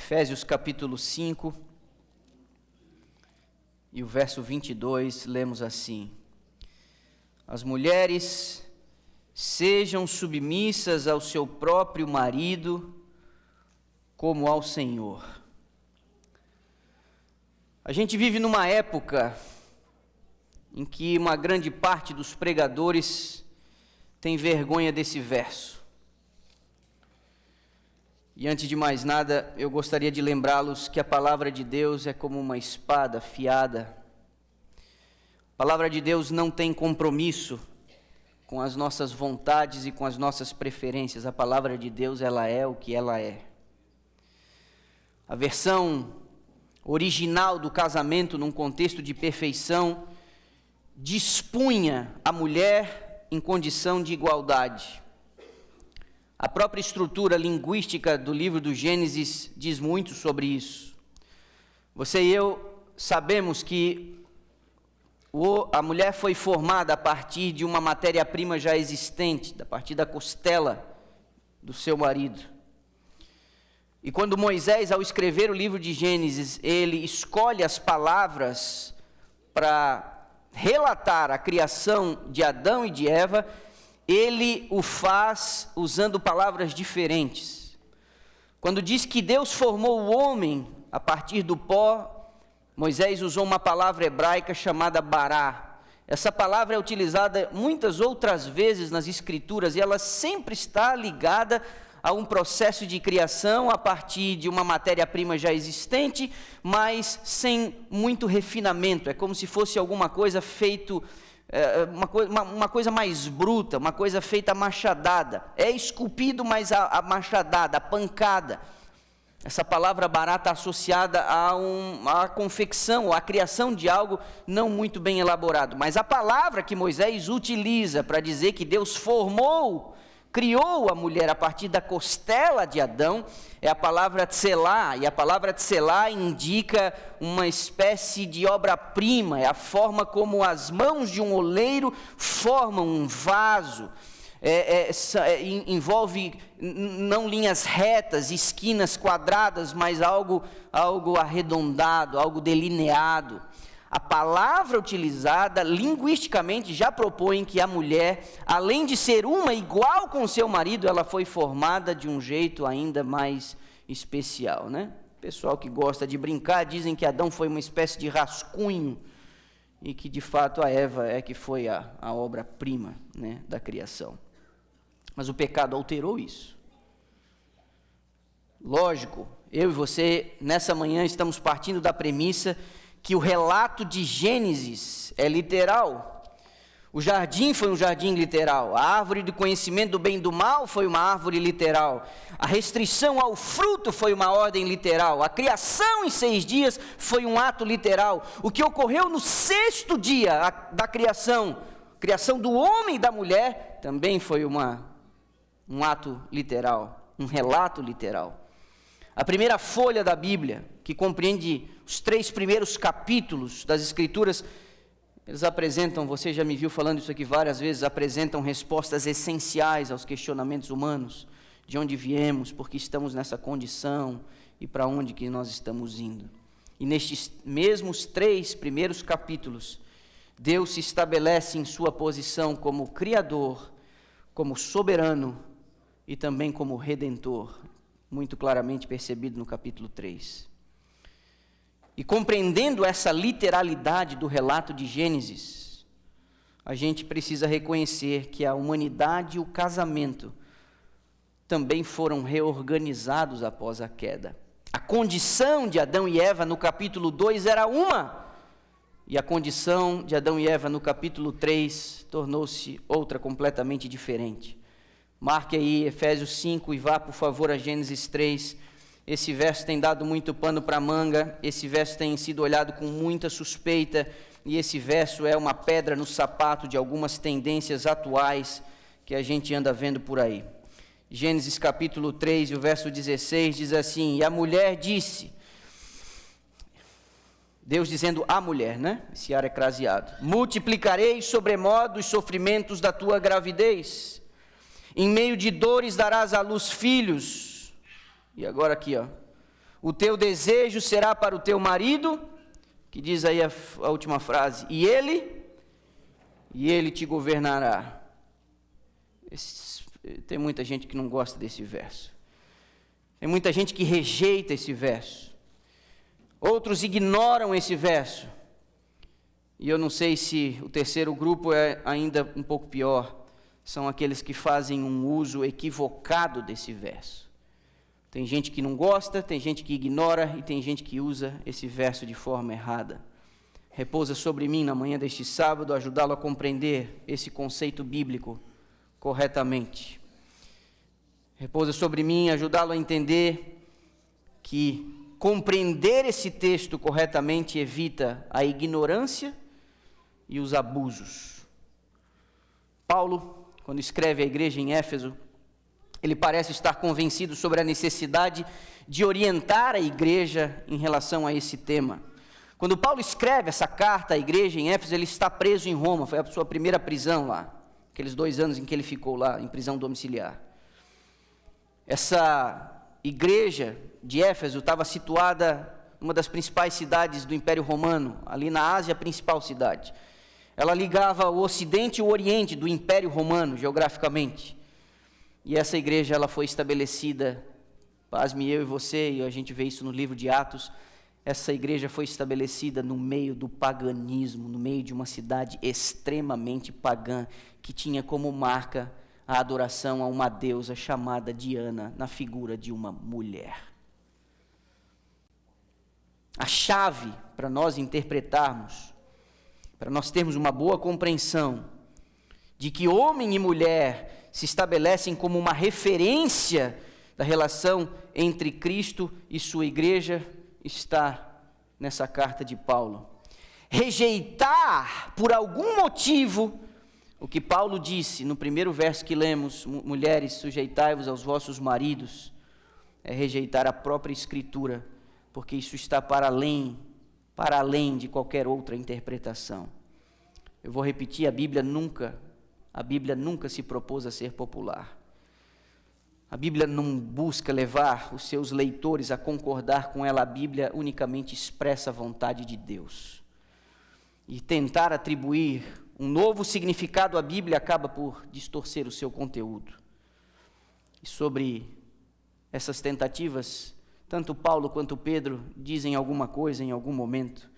Efésios capítulo 5 e o verso 22, lemos assim: As mulheres sejam submissas ao seu próprio marido, como ao Senhor. A gente vive numa época em que uma grande parte dos pregadores tem vergonha desse verso. E antes de mais nada, eu gostaria de lembrá-los que a palavra de Deus é como uma espada afiada. A palavra de Deus não tem compromisso com as nossas vontades e com as nossas preferências. A palavra de Deus, ela é o que ela é. A versão original do casamento, num contexto de perfeição, dispunha a mulher em condição de igualdade. A própria estrutura linguística do livro do Gênesis diz muito sobre isso. Você e eu sabemos que a mulher foi formada a partir de uma matéria-prima já existente, a partir da costela do seu marido. E quando Moisés, ao escrever o livro de Gênesis, ele escolhe as palavras para relatar a criação de Adão e de Eva, ele o faz usando palavras diferentes. Quando diz que Deus formou o homem a partir do pó, Moisés usou uma palavra hebraica chamada bará. Essa palavra é utilizada muitas outras vezes nas Escrituras e ela sempre está ligada a um processo de criação a partir de uma matéria-prima já existente, mas sem muito refinamento. É como se fosse alguma coisa feito, uma coisa mais bruta, uma coisa feita machadada. É esculpido, mas a machadada, a pancada. Essa palavra bará está associada à confecção, ou à criação de algo não muito bem elaborado. Mas a palavra que Moisés utiliza para dizer que Deus criou a mulher a partir da costela de Adão, é a palavra tselá, e a palavra tselá indica uma espécie de obra-prima, é a forma como as mãos de um oleiro formam um vaso, envolve não linhas retas, esquinas quadradas, mas algo arredondado, algo delineado. A palavra utilizada linguisticamente já propõe que a mulher, além de ser uma igual com seu marido, ela foi formada de um jeito ainda mais especial, né? Pessoal que gosta de brincar dizem que Adão foi uma espécie de rascunho e que de fato a Eva é que foi a obra-prima, né, da criação. Mas o pecado alterou isso. Lógico, eu e você nessa manhã estamos partindo da premissa que o relato de Gênesis é literal. O jardim foi um jardim literal. A árvore do conhecimento do bem e do mal foi uma árvore literal. A restrição ao fruto foi uma ordem literal. A criação em 6 dias foi um ato literal. O que ocorreu no 6º dia da criação do homem e da mulher, também foi um ato literal, um relato literal. A primeira folha da Bíblia, que compreende os 3 primeiros capítulos das Escrituras, eles apresentam, você já me viu falando isso aqui várias vezes, apresentam respostas essenciais aos questionamentos humanos, de onde viemos, por que estamos nessa condição e para onde que nós estamos indo. E nestes mesmos 3 primeiros capítulos, Deus se estabelece em sua posição como Criador, como soberano e também como Redentor, muito claramente percebido no capítulo 3. E compreendendo essa literalidade do relato de Gênesis, a gente precisa reconhecer que a humanidade e o casamento também foram reorganizados após a queda. A condição de Adão e Eva no capítulo 2 era uma, e a condição de Adão e Eva no capítulo 3 tornou-se outra completamente diferente. Marque aí Efésios 5 e vá, por favor, a Gênesis 3. Esse verso tem dado muito pano para manga, esse verso tem sido olhado com muita suspeita, e esse verso é uma pedra no sapato de algumas tendências atuais que a gente anda vendo por aí. Gênesis capítulo 3, e o verso 16 diz assim: E a mulher disse, Deus dizendo à mulher, né? Esse ar é craseado: multiplicarei sobremodo os sofrimentos da tua gravidez. Em meio de dores darás à luz filhos. E agora aqui, o teu desejo será para o teu marido, que diz aí a última frase, e ele te governará. Tem muita gente que não gosta desse verso. Tem muita gente que rejeita esse verso. Outros ignoram esse verso. E eu não sei se o terceiro grupo é ainda um pouco pior. São aqueles que fazem um uso equivocado desse verso. Tem gente que não gosta, tem gente que ignora e tem gente que usa esse verso de forma errada. Repousa sobre mim na manhã deste sábado, ajudá-lo a compreender esse conceito bíblico corretamente. Repousa sobre mim, ajudá-lo a entender que compreender esse texto corretamente evita a ignorância e os abusos. Paulo, quando escreve à igreja em Éfeso, ele parece estar convencido sobre a necessidade de orientar a igreja em relação a esse tema. Quando Paulo escreve essa carta à igreja em Éfeso, ele está preso em Roma, foi a sua primeira prisão lá, aqueles 2 anos em que ele ficou lá, em prisão domiciliar. Essa igreja de Éfeso estava situada numa das principais cidades do Império Romano, ali na Ásia, a principal cidade. Ela ligava o Ocidente e o Oriente do Império Romano, geograficamente. E essa igreja ela foi estabelecida, pasme eu e você, e a gente vê isso no livro de Atos, essa igreja foi estabelecida no meio do paganismo, no meio de uma cidade extremamente pagã, que tinha como marca a adoração a uma deusa chamada Diana, na figura de uma mulher. A chave para nós interpretarmos, para nós termos uma boa compreensão de que homem e mulher se estabelecem como uma referência da relação entre Cristo e sua igreja, está nessa carta de Paulo. Rejeitar por algum motivo o que Paulo disse no primeiro verso que lemos, mulheres, sujeitai-vos aos vossos maridos, é rejeitar a própria Escritura, porque isso está para além de qualquer outra interpretação. Eu vou repetir, a Bíblia nunca se propôs a ser popular. A Bíblia não busca levar os seus leitores a concordar com ela. A Bíblia unicamente expressa a vontade de Deus. E tentar atribuir um novo significado à Bíblia acaba por distorcer o seu conteúdo. E sobre essas tentativas, tanto Paulo quanto Pedro dizem alguma coisa em algum momento.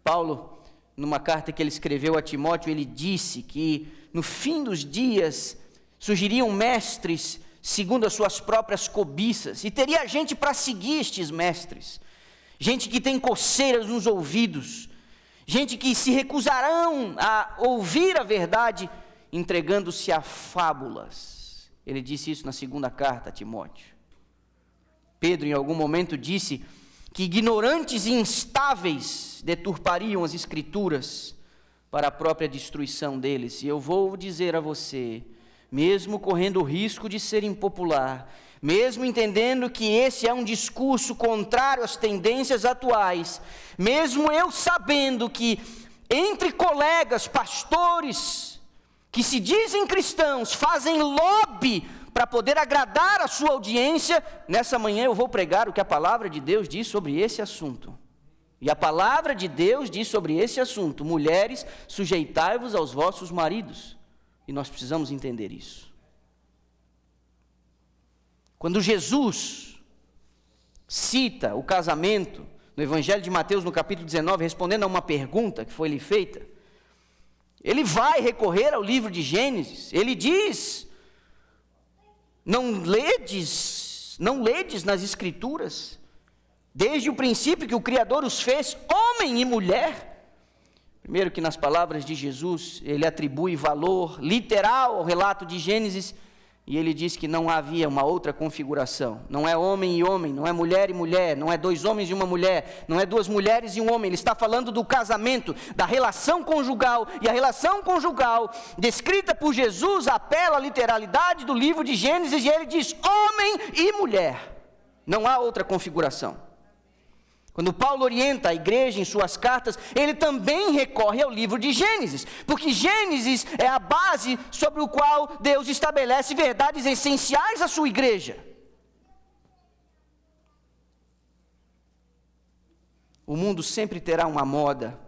Paulo, numa carta que ele escreveu a Timóteo, ele disse que no fim dos dias surgiriam mestres segundo as suas próprias cobiças, e teria gente para seguir estes mestres, gente que tem coceiras nos ouvidos, gente que se recusarão a ouvir a verdade, entregando-se a fábulas. Ele disse isso na segunda carta a Timóteo. Pedro, em algum momento, disse que ignorantes e instáveis deturpariam as Escrituras para a própria destruição deles. E eu vou dizer a você, mesmo correndo o risco de ser impopular, mesmo entendendo que esse é um discurso contrário às tendências atuais, mesmo eu sabendo que entre colegas, pastores, que se dizem cristãos, fazem lobby para poder agradar a sua audiência, nessa manhã eu vou pregar o que a palavra de Deus diz sobre esse assunto. E a palavra de Deus diz sobre esse assunto: mulheres, sujeitai-vos aos vossos maridos. E nós precisamos entender isso. Quando Jesus cita o casamento no Evangelho de Mateus, no capítulo 19, respondendo a uma pergunta que foi lhe feita, ele vai recorrer ao livro de Gênesis. Ele diz: não ledes nas Escrituras, desde o princípio que o Criador os fez, homem e mulher. Primeiro que nas palavras de Jesus, ele atribui valor literal ao relato de Gênesis, e ele diz que não havia uma outra configuração. Não é homem e homem, não é mulher e mulher, não é 2 homens e uma mulher, não é 2 mulheres e um homem. Ele está falando do casamento, da relação conjugal, e a relação conjugal, descrita por Jesus, apela à literalidade do livro de Gênesis, e ele diz homem e mulher. Não há outra configuração. Quando Paulo orienta a igreja em suas cartas, ele também recorre ao livro de Gênesis, porque Gênesis é a base sobre o qual Deus estabelece verdades essenciais à sua igreja. O mundo sempre terá uma moda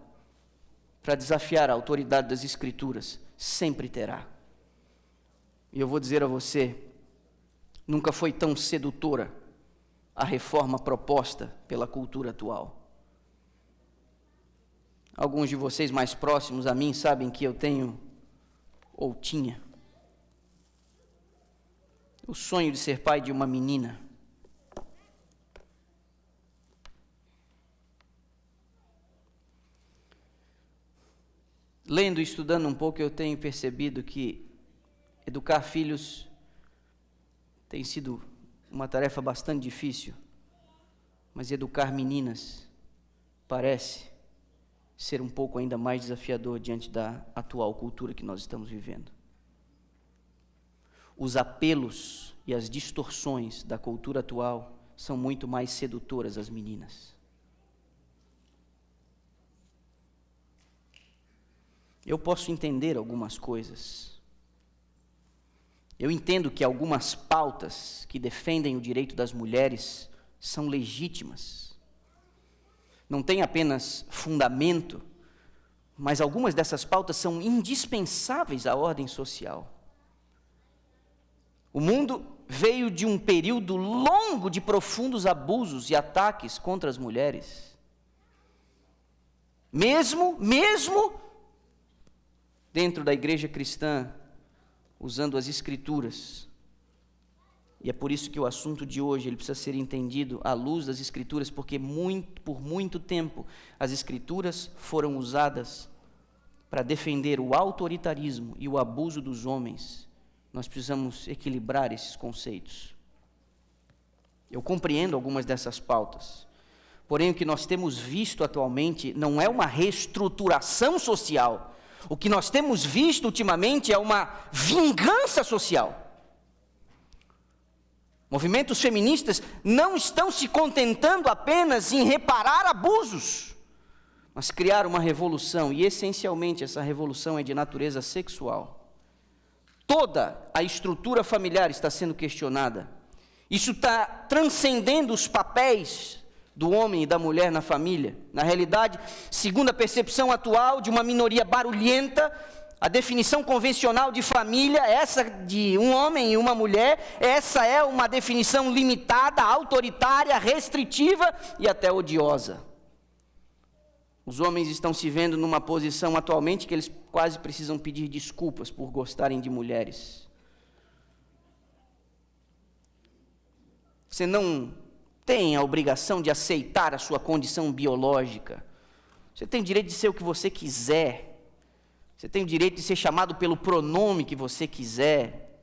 para desafiar a autoridade das Escrituras. Sempre terá. E eu vou dizer a você, nunca foi tão sedutora a reforma proposta pela cultura atual. Alguns de vocês mais próximos a mim sabem que eu tenho, ou tinha, o sonho de ser pai de uma menina. Lendo e estudando um pouco, eu tenho percebido que educar filhos tem sido uma tarefa bastante difícil, mas educar meninas parece ser um pouco ainda mais desafiador diante da atual cultura que nós estamos vivendo. Os apelos e as distorções da cultura atual são muito mais sedutoras às meninas. Eu posso entender algumas coisas. Eu entendo que algumas pautas que defendem o direito das mulheres são legítimas. Não tem apenas fundamento, mas algumas dessas pautas são indispensáveis à ordem social. O mundo veio de um período longo de profundos abusos e ataques contra as mulheres. Mesmo dentro da igreja cristã, usando as Escrituras. E é por isso que o assunto de hoje ele precisa ser entendido à luz das Escrituras, porque por muito tempo as Escrituras foram usadas para defender o autoritarismo e o abuso dos homens. Nós precisamos equilibrar esses conceitos. Eu compreendo algumas dessas pautas, porém o que nós temos visto atualmente não é uma reestruturação social. O que nós temos visto ultimamente é uma vingança social. Movimentos feministas não estão se contentando apenas em reparar abusos, mas criar uma revolução, e essencialmente essa revolução é de natureza sexual. Toda a estrutura familiar está sendo questionada. Isso está transcendendo os papéis do homem e da mulher na família. Na realidade, segundo a percepção atual de uma minoria barulhenta, a definição convencional de família, essa de um homem e uma mulher, essa é uma definição limitada, autoritária, restritiva e até odiosa. Os homens estão se vendo numa posição atualmente que eles quase precisam pedir desculpas por gostarem de mulheres. Você não tem a obrigação de aceitar a sua condição biológica. Você tem o direito de ser o que você quiser. Você tem o direito de ser chamado pelo pronome que você quiser.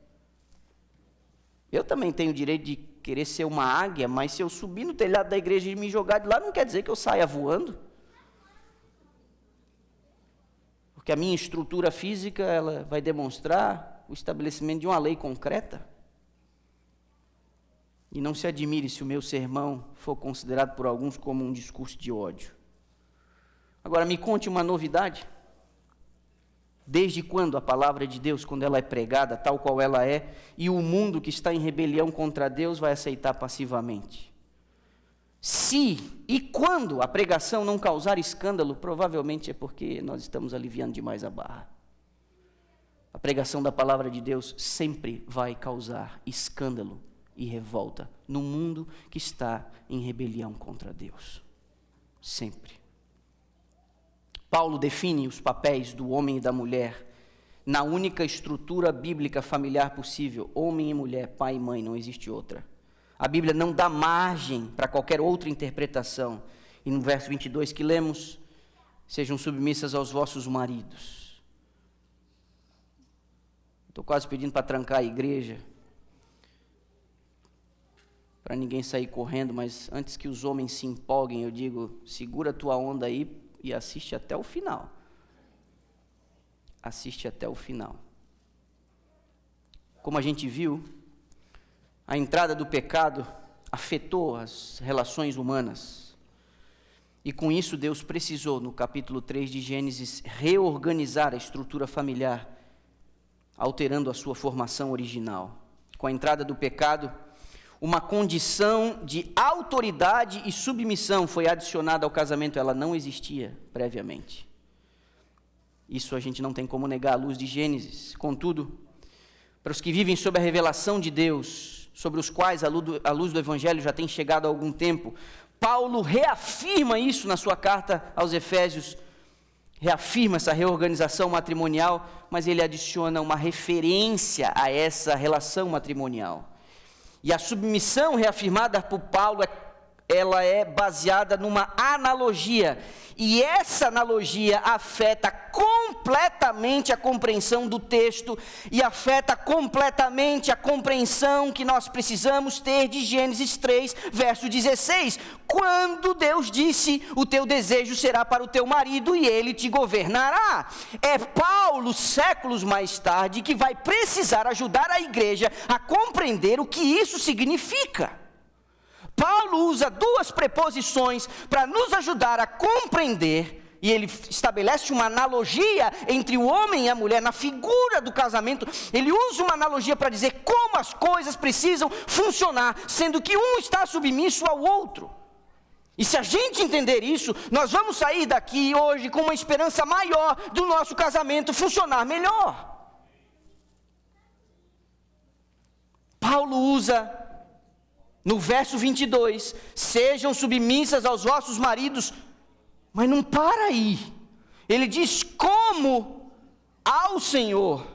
Eu também tenho o direito de querer ser uma águia, mas se eu subir no telhado da igreja e me jogar de lá, não quer dizer que eu saia voando. Porque a minha estrutura física, ela vai demonstrar o estabelecimento de uma lei concreta. E não se admire se o meu sermão for considerado por alguns como um discurso de ódio. Agora, me conte uma novidade. Desde quando a palavra de Deus, quando ela é pregada, tal qual ela é, e o mundo que está em rebelião contra Deus vai aceitar passivamente? Se e quando a pregação não causar escândalo, provavelmente é porque nós estamos aliviando demais a barra. A pregação da palavra de Deus sempre vai causar escândalo e revolta no mundo que está em rebelião contra Deus. Sempre. Paulo define os papéis do homem e da mulher na única estrutura bíblica familiar possível: homem e mulher, pai e mãe, não existe outra. A Bíblia não dá margem para qualquer outra interpretação. E no verso 22 que lemos, sejam submissas aos vossos maridos. Estou quase pedindo para trancar a igreja, para ninguém sair correndo, mas antes que os homens se empolguem, eu digo, segura a tua onda aí e assiste até o final. Assiste até o final. Como a gente viu, a entrada do pecado afetou as relações humanas. E com isso Deus precisou, no capítulo 3 de Gênesis, reorganizar a estrutura familiar, alterando a sua formação original. Com a entrada do pecado, uma condição de autoridade e submissão foi adicionada ao casamento, ela não existia previamente. Isso a gente não tem como negar à luz de Gênesis. Contudo, para os que vivem sob a revelação de Deus, sobre os quais a luz do Evangelho já tem chegado há algum tempo, Paulo reafirma isso na sua carta aos Efésios, reafirma essa reorganização matrimonial, mas ele adiciona uma referência a essa relação matrimonial. E a submissão reafirmada por Paulo, ela é baseada numa analogia, e essa analogia afeta completamente a compreensão do texto, e afeta completamente a compreensão que nós precisamos ter de Gênesis 3, verso 16, quando Deus disse, o teu desejo será para o teu marido e ele te governará. É Paulo, séculos mais tarde, que vai precisar ajudar a igreja a compreender o que isso significa. Paulo usa duas preposições para nos ajudar a compreender, e ele estabelece uma analogia entre o homem e a mulher na figura do casamento. Ele usa uma analogia para dizer como as coisas precisam funcionar, sendo que um está submisso ao outro. E se a gente entender isso, nós vamos sair daqui hoje com uma esperança maior do nosso casamento funcionar melhor. Paulo usa no verso 22, sejam submissas aos vossos maridos, mas não para aí. Ele diz como ao Senhor.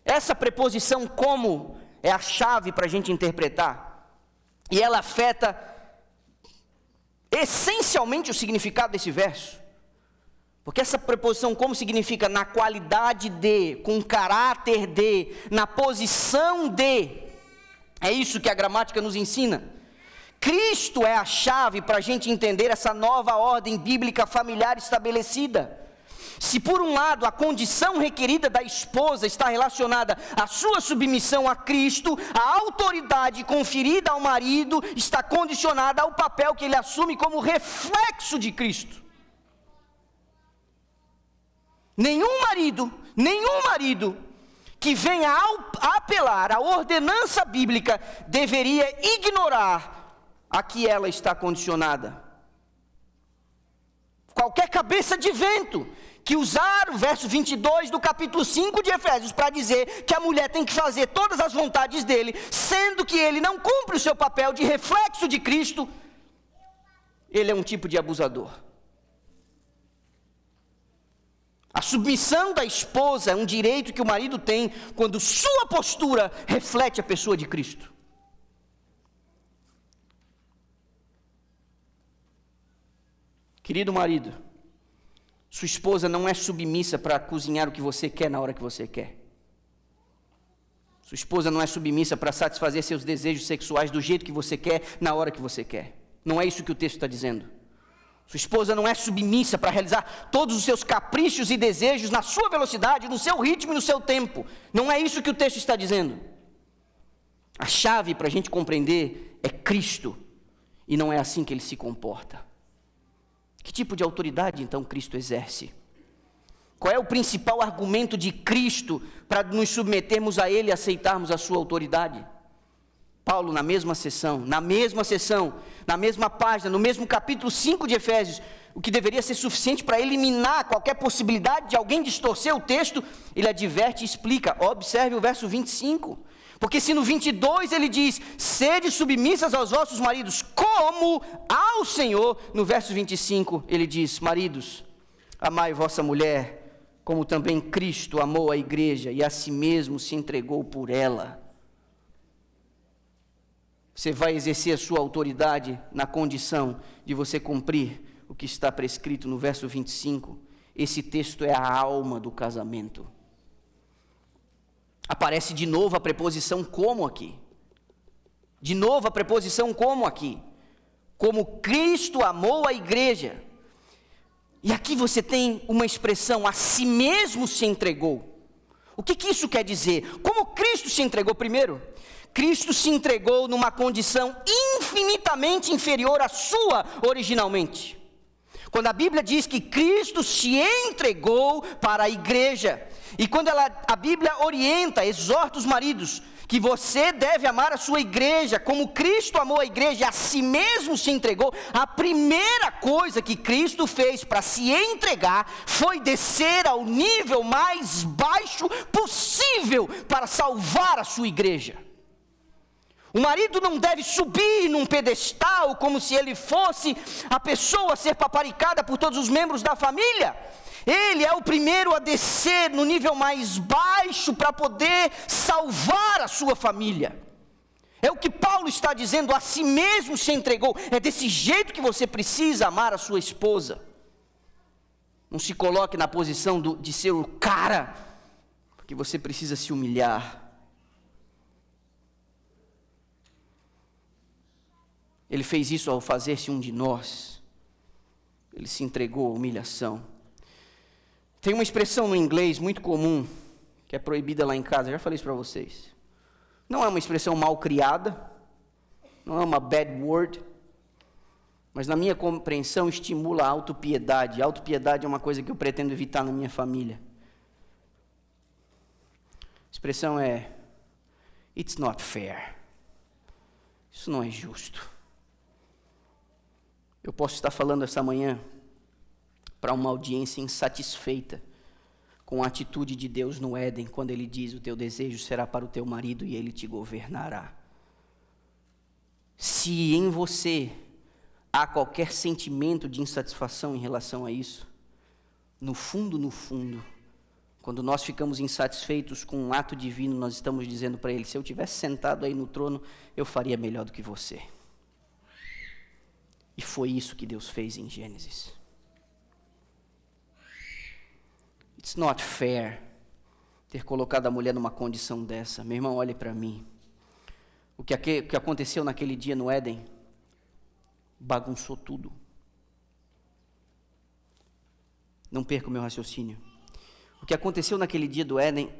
Essa preposição como é a chave para a gente interpretar. E ela afeta essencialmente o significado desse verso. Porque essa preposição como significa na qualidade de, com caráter de, na posição de. É isso que a gramática nos ensina. Cristo é a chave para a gente entender essa nova ordem bíblica familiar estabelecida. Se por um lado a condição requerida da esposa está relacionada à sua submissão a Cristo, a autoridade conferida ao marido está condicionada ao papel que ele assume como reflexo de Cristo. Nenhum marido que venha a apelar à ordenança bíblica deveria ignorar a que ela está condicionada. Qualquer cabeça de vento que usar o verso 22 do capítulo 5 de Efésios para dizer que a mulher tem que fazer todas as vontades dele, sendo que ele não cumpre o seu papel de reflexo de Cristo, ele é um tipo de abusador. A submissão da esposa é um direito que o marido tem quando sua postura reflete a pessoa de Cristo. Querido marido, sua esposa não é submissa para cozinhar o que você quer na hora que você quer. Sua esposa não é submissa para satisfazer seus desejos sexuais do jeito que você quer, na hora que você quer. Não é isso que o texto está dizendo. Sua esposa não é submissa para realizar todos os seus caprichos e desejos na sua velocidade, no seu ritmo e no seu tempo. Não é isso que o texto está dizendo. A chave para a gente compreender é Cristo, e não é assim que ele se comporta. Que tipo de autoridade então Cristo exerce? Qual é o principal argumento de Cristo para nos submetermos a ele e aceitarmos a sua autoridade? Paulo, na mesma sessão, na mesma página, no mesmo capítulo 5 de Efésios, o que deveria ser suficiente para eliminar qualquer possibilidade de alguém distorcer o texto, ele adverte e explica. Observe o verso 25. Porque se no 22 ele diz, sede submissas aos vossos maridos, como ao Senhor, no verso 25 ele diz, maridos, amai vossa mulher, como também Cristo amou a igreja e a si mesmo se entregou por ela. Você vai exercer a sua autoridade na condição de você cumprir o que está prescrito no verso 25. Esse texto é a alma do casamento. Aparece de novo a preposição como aqui. De novo a preposição como aqui. Como Cristo amou a igreja. E aqui você tem uma expressão, a si mesmo se entregou. O que isso quer dizer? Como Cristo se entregou primeiro? Cristo se entregou numa condição infinitamente inferior à sua originalmente. Quando a Bíblia diz que Cristo se entregou para a igreja, e quando a Bíblia orienta, exorta os maridos, que você deve amar a sua igreja, como Cristo amou a igreja e a si mesmo se entregou. A primeira coisa que Cristo fez para se entregar foi descer ao nível mais baixo possível para salvar a sua igreja. O marido não deve subir num pedestal como se ele fosse a pessoa a ser paparicada por todos os membros da família. Ele é o primeiro a descer no nível mais baixo para poder salvar a sua família. É o que Paulo está dizendo, a si mesmo se entregou. É desse jeito que você precisa amar a sua esposa. Não se coloque na posição de ser o cara, porque você precisa se humilhar. Ele fez isso ao fazer-se um de nós. Ele se entregou à humilhação. Tem uma expressão no inglês muito comum, que é proibida lá em casa, já falei isso para vocês. Não é uma expressão mal criada, não é uma bad word, mas na minha compreensão estimula a autopiedade. A autopiedade é uma coisa que eu pretendo evitar na minha família. A expressão é, it's not fair. Isso não é justo. Eu posso estar falando essa manhã para uma audiência insatisfeita com a atitude de Deus no Éden, quando Ele diz, o teu desejo será para o teu marido e ele te governará. Se em você há qualquer sentimento de insatisfação em relação a isso, no fundo, quando nós ficamos insatisfeitos com um ato divino, nós estamos dizendo para Ele, se eu tivesse sentado aí no trono, eu faria melhor do que você. E foi isso que Deus fez em Gênesis. It's not fair ter colocado a mulher numa condição dessa. Meu irmão, olhe para mim. O que aconteceu naquele dia no Éden bagunçou tudo. Não perca o meu raciocínio. O que aconteceu naquele dia do Éden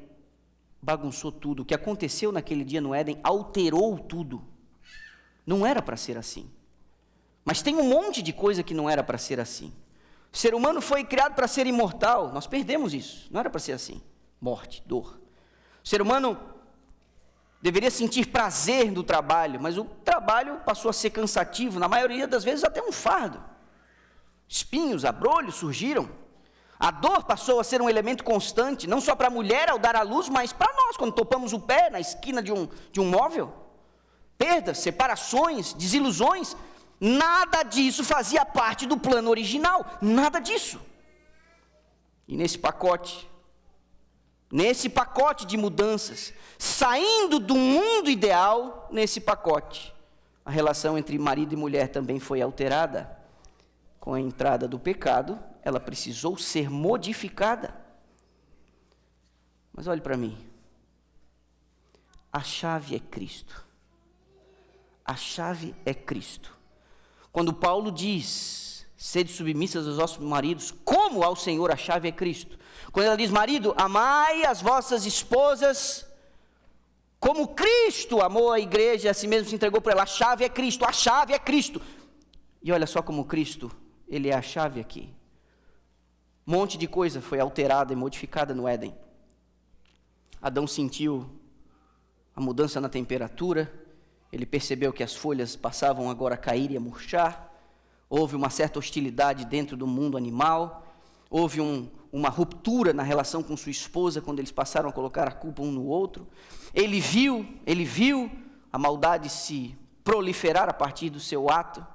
bagunçou tudo. O que aconteceu naquele dia no Éden alterou tudo. Não era para ser assim. Mas tem um monte de coisa que não era para ser assim. O ser humano foi criado para ser imortal. Nós perdemos isso. Não era para ser assim. Morte, dor. O ser humano deveria sentir prazer no trabalho, mas o trabalho passou a ser cansativo, na maioria das vezes até um fardo. Espinhos, abrolhos surgiram. A dor passou a ser um elemento constante, não só para a mulher ao dar à luz, mas para nós, quando topamos o pé na esquina de um móvel. Perdas, separações, desilusões. Nada disso fazia parte do plano original, nada disso. E nesse pacote de mudanças, saindo do mundo ideal, nesse pacote, a relação entre marido e mulher também foi alterada. Com a entrada do pecado, ela precisou ser modificada. Mas olhe para mim, a chave é Cristo. A chave é Cristo. Quando Paulo diz, sede submissas aos vossos maridos, como ao Senhor, a chave é Cristo. Quando ela diz, marido, amai as vossas esposas, como Cristo amou a igreja, a si mesmo se entregou por ela, a chave é Cristo, a chave é Cristo. E olha só como Cristo, Ele é a chave aqui. Um monte de coisa foi alterada e modificada no Éden. Adão sentiu a mudança na temperatura, ele percebeu que as folhas passavam agora a cair e a murchar, houve uma certa hostilidade dentro do mundo animal, houve uma ruptura na relação com sua esposa, quando eles passaram a colocar a culpa um no outro. Ele viu a maldade se proliferar a partir do seu ato.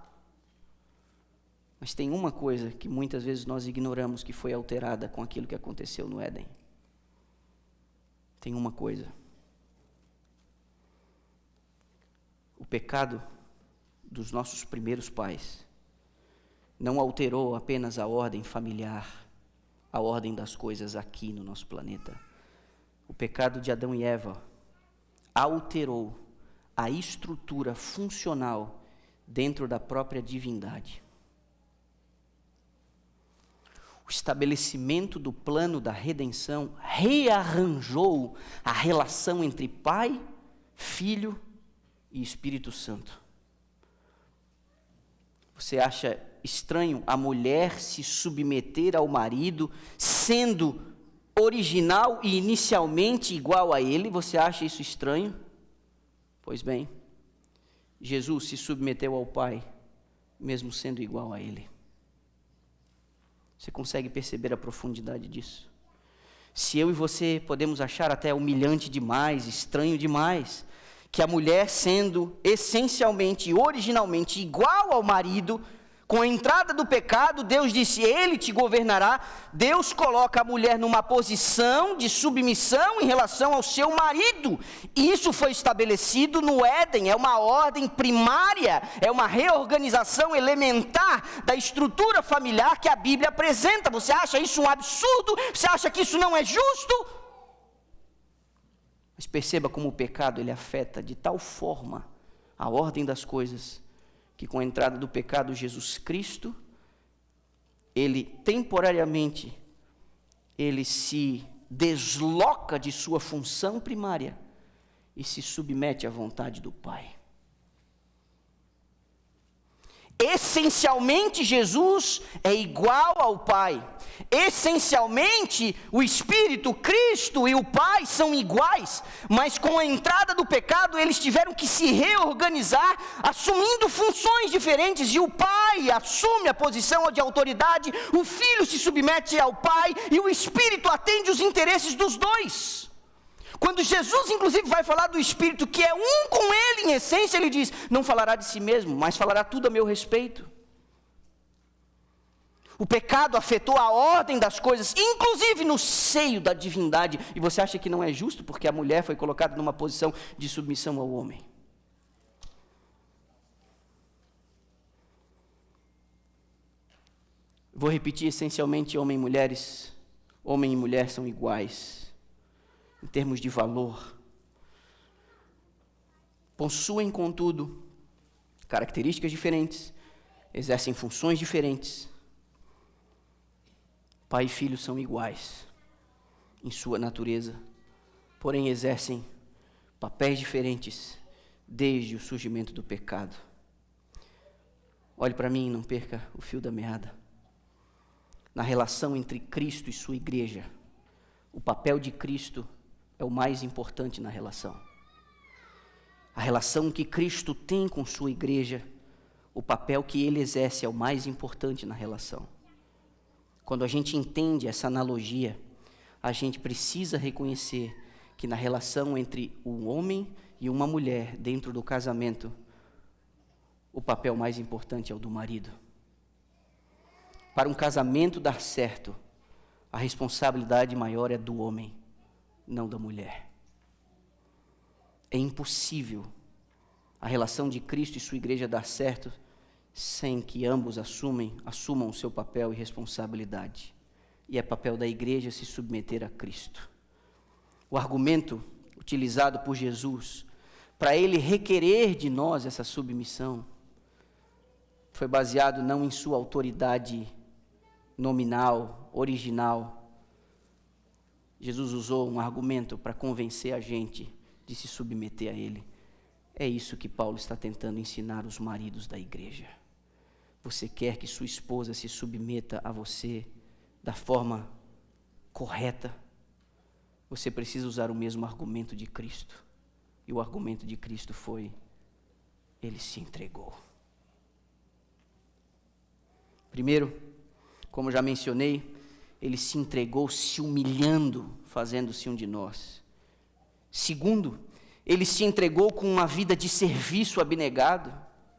Mas tem uma coisa que muitas vezes nós ignoramos, que foi alterada com aquilo que aconteceu no Éden. Tem uma coisa. O pecado dos nossos primeiros pais não alterou apenas a ordem familiar, a ordem das coisas aqui no nosso planeta. O pecado de Adão e Eva alterou a estrutura funcional dentro da própria divindade. O estabelecimento do plano da redenção rearranjou a relação entre Pai, Filho e Espírito Santo. Você acha estranho a mulher se submeter ao marido, sendo original e inicialmente igual a ele? Você acha isso estranho? Pois bem, Jesus se submeteu ao Pai, mesmo sendo igual a Ele. Você consegue perceber a profundidade disso? Se eu e você podemos achar até humilhante demais, estranho demais, que a mulher sendo essencialmente, originalmente igual ao marido, com a entrada do pecado, Deus disse, Ele te governará. Deus coloca a mulher numa posição de submissão em relação ao seu marido. Isso foi estabelecido no Éden, é uma ordem primária, é uma reorganização elementar da estrutura familiar que a Bíblia apresenta. Você acha isso um absurdo? Você acha que isso não é justo? Mas perceba como o pecado ele afeta de tal forma a ordem das coisas, que com a entrada do pecado, Jesus Cristo, ele temporariamente, ele se desloca de sua função primária e se submete à vontade do Pai. Essencialmente, Jesus é igual ao Pai. Essencialmente, o Espírito, Cristo e o Pai são iguais, mas com a entrada do pecado, eles tiveram que se reorganizar, assumindo funções diferentes, e o Pai assume a posição de autoridade, o Filho se submete ao Pai, e o Espírito atende os interesses dos dois. Quando Jesus, inclusive, vai falar do Espírito, que é um com Ele em essência, Ele diz, não falará de si mesmo, mas falará tudo a meu respeito. O pecado afetou a ordem das coisas, inclusive no seio da divindade. E você acha que não é justo, porque a mulher foi colocada numa posição de submissão ao homem? Vou repetir, essencialmente, homem e mulher são iguais em termos de valor. Possuem, contudo, características diferentes, exercem funções diferentes. Pai e filho são iguais em sua natureza, porém exercem papéis diferentes desde o surgimento do pecado. Olhe para mim e não perca o fio da meada. Na relação entre Cristo e sua igreja, o papel de Cristo é o mais importante na relação. A relação que Cristo tem com sua igreja, o papel que Ele exerce é o mais importante na relação. Quando a gente entende essa analogia, a gente precisa reconhecer que na relação entre um homem e uma mulher dentro do casamento, o papel mais importante é o do marido. Para um casamento dar certo, a responsabilidade maior é do homem, não da mulher. É impossível a relação de Cristo e sua igreja dar certo sem que ambos assumam o seu papel e responsabilidade. E é papel da igreja se submeter a Cristo. O argumento utilizado por Jesus para Ele requerer de nós essa submissão foi baseado não em sua autoridade nominal, original. Jesus usou um argumento para convencer a gente de se submeter a Ele. É isso que Paulo está tentando ensinar os maridos da igreja. Você quer que sua esposa se submeta a você da forma correta? Você precisa usar o mesmo argumento de Cristo. E o argumento de Cristo foi, Ele se entregou. Primeiro, como já mencionei, Ele se entregou se humilhando, fazendo-se um de nós. Segundo, Ele se entregou com uma vida de serviço abnegado.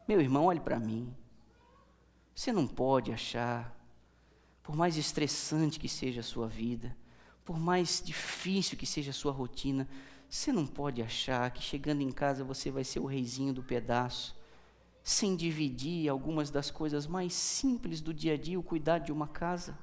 Meu irmão, olhe para mim. Você não pode achar, por mais estressante que seja a sua vida, por mais difícil que seja a sua rotina, você não pode achar que chegando em casa você vai ser o reizinho do pedaço, sem dividir algumas das coisas mais simples do dia a dia, o cuidar de uma casa.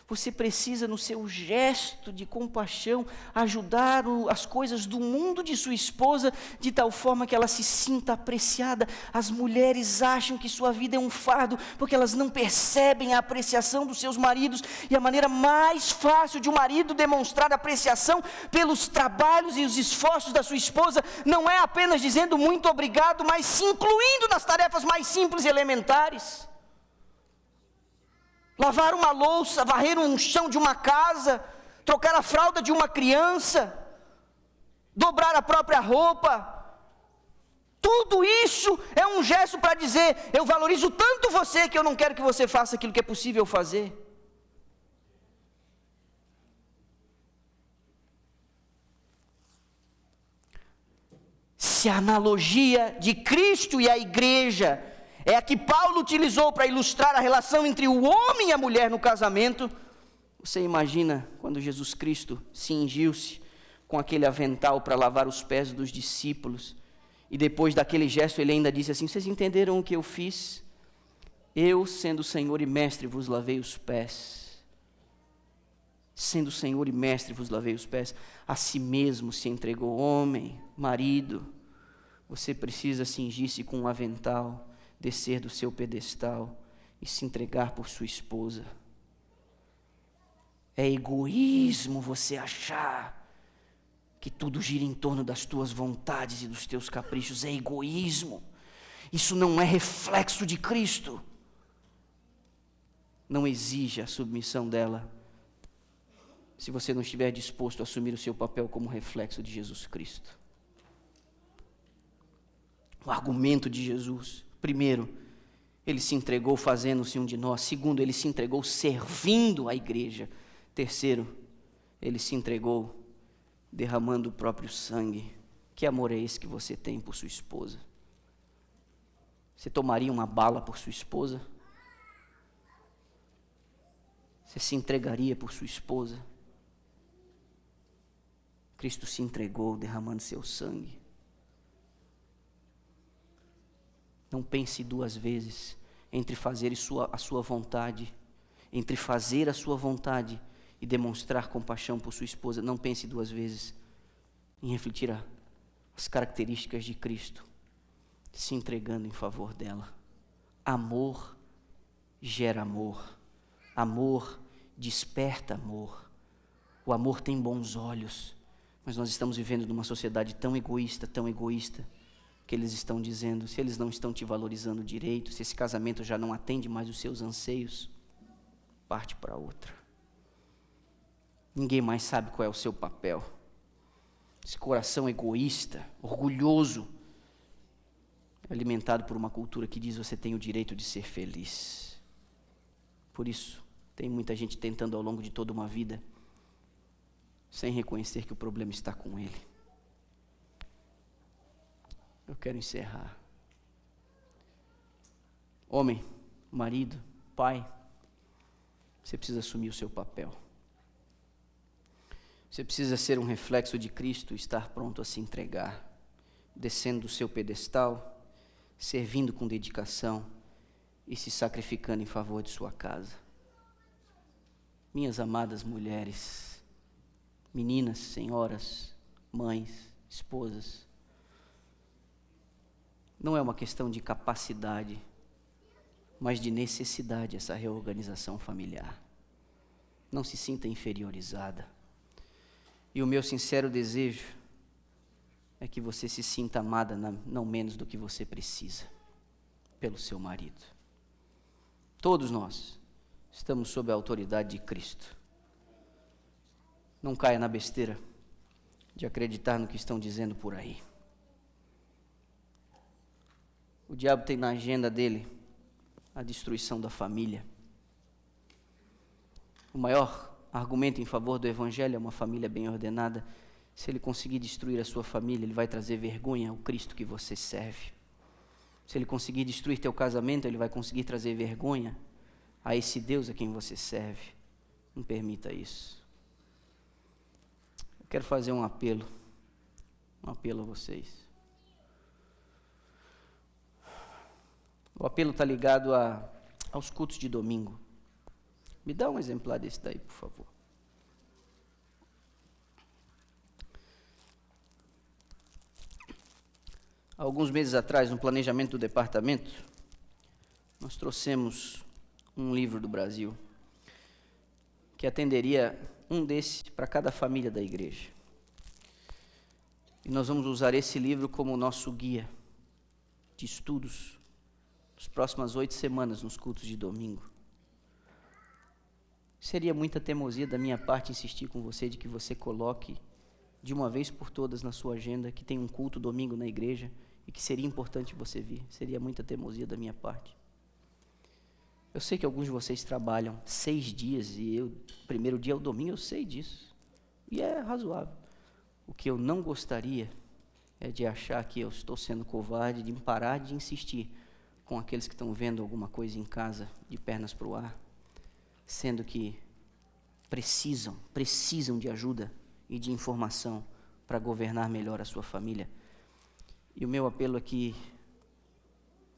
Você precisa, no seu gesto de compaixão, ajudar as coisas do mundo de sua esposa, de tal forma que ela se sinta apreciada. As mulheres acham que sua vida é um fardo, porque elas não percebem a apreciação dos seus maridos. E a maneira mais fácil de um marido demonstrar apreciação pelos trabalhos e os esforços da sua esposa, não é apenas dizendo muito obrigado, mas se incluindo nas tarefas mais simples e elementares. Lavar uma louça, varrer um chão de uma casa, trocar a fralda de uma criança, dobrar a própria roupa, Tudo isso é um gesto para dizer: eu valorizo tanto você que eu não quero que você faça aquilo que é possível fazer. Se a analogia de Cristo e a igreja é a que Paulo utilizou para ilustrar a relação entre o homem e a mulher no casamento, você imagina quando Jesus Cristo cingiu-se com aquele avental para lavar os pés dos discípulos, e depois daquele gesto ele ainda disse assim: vocês entenderam o que eu fiz? Eu, sendo Senhor e Mestre, vos lavei os pés. Sendo Senhor e Mestre, vos lavei os pés. A si mesmo se entregou. Homem, marido, você precisa cingir-se com um avental, descer do seu pedestal e se entregar por sua esposa. É egoísmo você achar que tudo gira em torno das tuas vontades e dos teus caprichos. É egoísmo. Isso não é reflexo de Cristo. Não exija a submissão dela se você não estiver disposto a assumir o seu papel como reflexo de Jesus Cristo. O argumento de Jesus: primeiro, ele se entregou fazendo-se um de nós. Segundo, ele se entregou servindo a igreja. Terceiro, ele se entregou derramando o próprio sangue. Que amor é esse que você tem por sua esposa? Você tomaria uma bala por sua esposa? Você se entregaria por sua esposa? Cristo se entregou derramando seu sangue. Não pense duas vezes entre fazer a sua vontade, entre fazer a sua vontade e demonstrar compaixão por sua esposa. Não pense duas vezes em refletir as características de Cristo, se entregando em favor dela. Amor gera amor. Amor desperta amor. O amor tem bons olhos. Mas nós estamos vivendo numa sociedade tão egoísta, que eles estão dizendo: se eles não estão te valorizando direito, se esse casamento já não atende mais os seus anseios, parte para outra. Ninguém mais sabe qual é o seu papel. Esse coração egoísta, orgulhoso, é alimentado por uma cultura que diz: você tem o direito de ser feliz. Por isso, tem muita gente tentando ao longo de toda uma vida, sem reconhecer que o problema está com ele. Eu quero encerrar. Homem, marido, pai, você precisa assumir o seu papel. Você precisa ser um reflexo de Cristo, estar pronto a se entregar, descendo do seu pedestal, servindo com dedicação e se sacrificando em favor de sua casa. Minhas amadas mulheres, meninas, senhoras, mães, esposas, não é uma questão de capacidade, mas de necessidade essa reorganização familiar. Não se sinta inferiorizada. E o meu sincero desejo é que você se sinta amada não menos do que você precisa pelo seu marido. Todos nós estamos sob a autoridade de Cristo. Não caia na besteira de acreditar no que estão dizendo por aí. O diabo tem na agenda dele a destruição da família. O maior argumento em favor do evangelho é uma família bem ordenada. Se ele conseguir destruir a sua família, ele vai trazer vergonha ao Cristo que você serve. Se ele conseguir destruir teu casamento, ele vai conseguir trazer vergonha a esse Deus a quem você serve. Não permita isso. Eu quero fazer um apelo a vocês. O apelo está ligado aos cultos de domingo. Me dá um exemplar desse daí, por favor. Alguns meses atrás, no planejamento do departamento, nós trouxemos um livro do Brasil que atenderia um desses para cada família da igreja. E nós vamos usar esse livro como nosso guia de estudos nas próximas 8 semanas nos cultos de domingo. Seria muita teimosia da minha parte insistir com você de que você coloque de uma vez por todas na sua agenda que tem um culto domingo na igreja e que seria importante você vir. Seria muita teimosia da minha parte. Eu sei que alguns de vocês trabalham 6 dias e o primeiro dia é o domingo, eu sei disso. E é razoável. O que eu não gostaria é de achar que eu estou sendo covarde, de parar de insistir com aqueles que estão vendo alguma coisa em casa de pernas para o ar, sendo que precisam de ajuda e de informação para governar melhor a sua família. E o meu apelo aqui,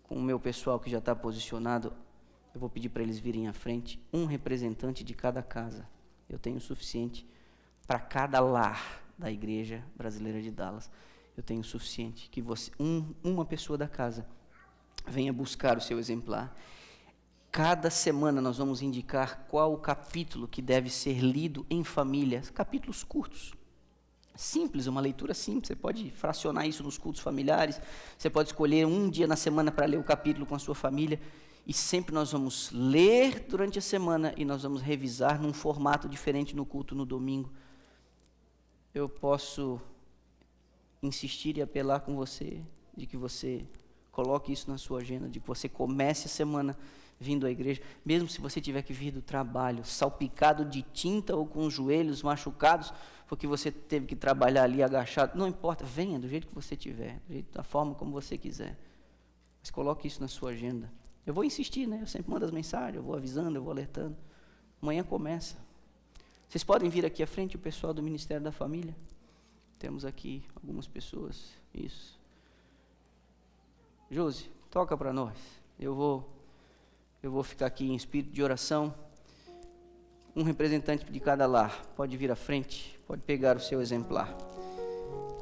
com o meu pessoal que já está posicionado, eu vou pedir para eles virem à frente, um representante de cada casa. Eu tenho o suficiente para cada lar da Igreja Brasileira de Dallas. Eu tenho o suficiente que você, uma pessoa da casa, venha buscar o seu exemplar. Cada semana nós vamos indicar qual o capítulo que deve ser lido em família. Capítulos curtos, simples, uma leitura simples. Você pode fracionar isso nos cultos familiares. Você pode escolher um dia na semana para ler o capítulo com a sua família. E sempre nós vamos ler durante a semana e nós vamos revisar num formato diferente no culto no domingo. Eu posso insistir e apelar com você, de que você coloque isso na sua agenda, de que você comece a semana vindo à igreja, mesmo se você tiver que vir do trabalho, salpicado de tinta ou com os joelhos machucados, porque você teve que trabalhar ali agachado, não importa, venha do jeito que você tiver, da forma como você quiser, mas coloque isso na sua agenda. Eu vou insistir, né? Eu sempre mando as mensagens, eu vou avisando, eu vou alertando. Amanhã começa. Vocês podem vir aqui à frente, o pessoal do Ministério da Família. Temos aqui algumas pessoas. Isso. Josi, toca para nós. Eu vou ficar aqui em espírito de oração. Um representante de cada lar pode vir à frente, pode pegar o seu exemplar.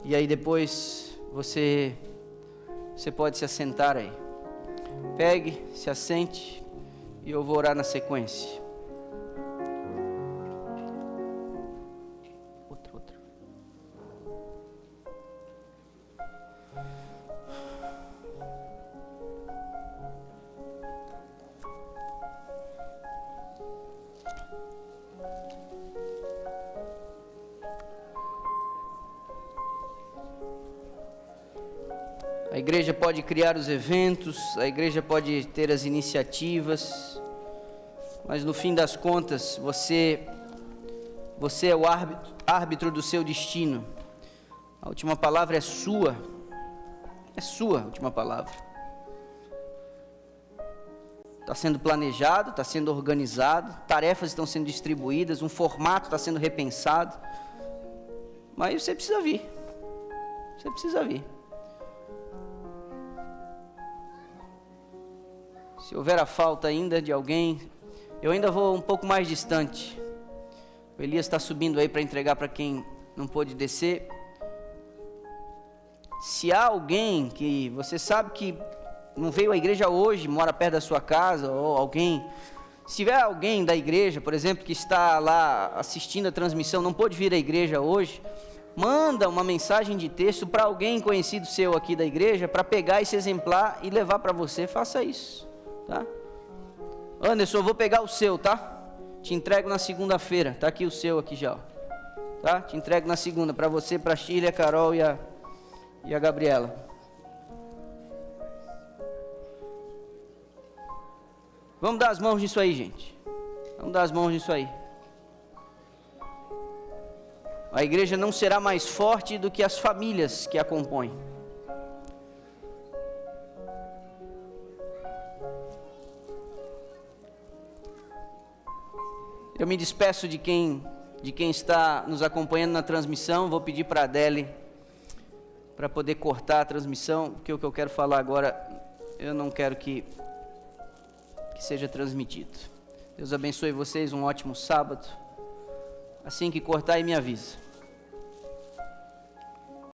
E aí depois você pode se assentar aí. Pegue, se assente e eu vou orar na sequência. Outra. A igreja pode criar os eventos, a igreja pode ter as iniciativas, mas no fim das contas, você é o árbitro do seu destino. A última palavra é sua a última palavra. Está sendo planejado, está sendo organizado, tarefas estão sendo distribuídas, um formato está sendo repensado, mas você precisa vir. Se houver a falta ainda de alguém, eu ainda vou um pouco mais distante. O Elias está subindo aí para entregar para quem não pôde descer. Se há alguém que você sabe que não veio à igreja hoje, mora perto da sua casa, ou alguém... Se tiver alguém da igreja, por exemplo, que está lá assistindo a transmissão, não pôde vir à igreja hoje, manda uma mensagem de texto para alguém conhecido seu aqui da igreja, para pegar esse exemplar e levar para você. Faça isso. Tá? Anderson, eu vou pegar o seu, tá? Te entrego na segunda-feira. Tá aqui o seu aqui já, ó. Tá? Te entrego na segunda para você, para a Shirley, a Carol e a Gabriela. Vamos dar as mãos nisso aí, gente. Vamos dar as mãos nisso aí. A igreja não será mais forte do que as famílias que a compõem. Eu me despeço de quem está nos acompanhando na transmissão. Vou pedir para a Adele para poder cortar a transmissão, porque o que eu quero falar agora, eu não quero que seja transmitido. Deus abençoe vocês, um ótimo sábado. Assim que cortar, aí me avisa.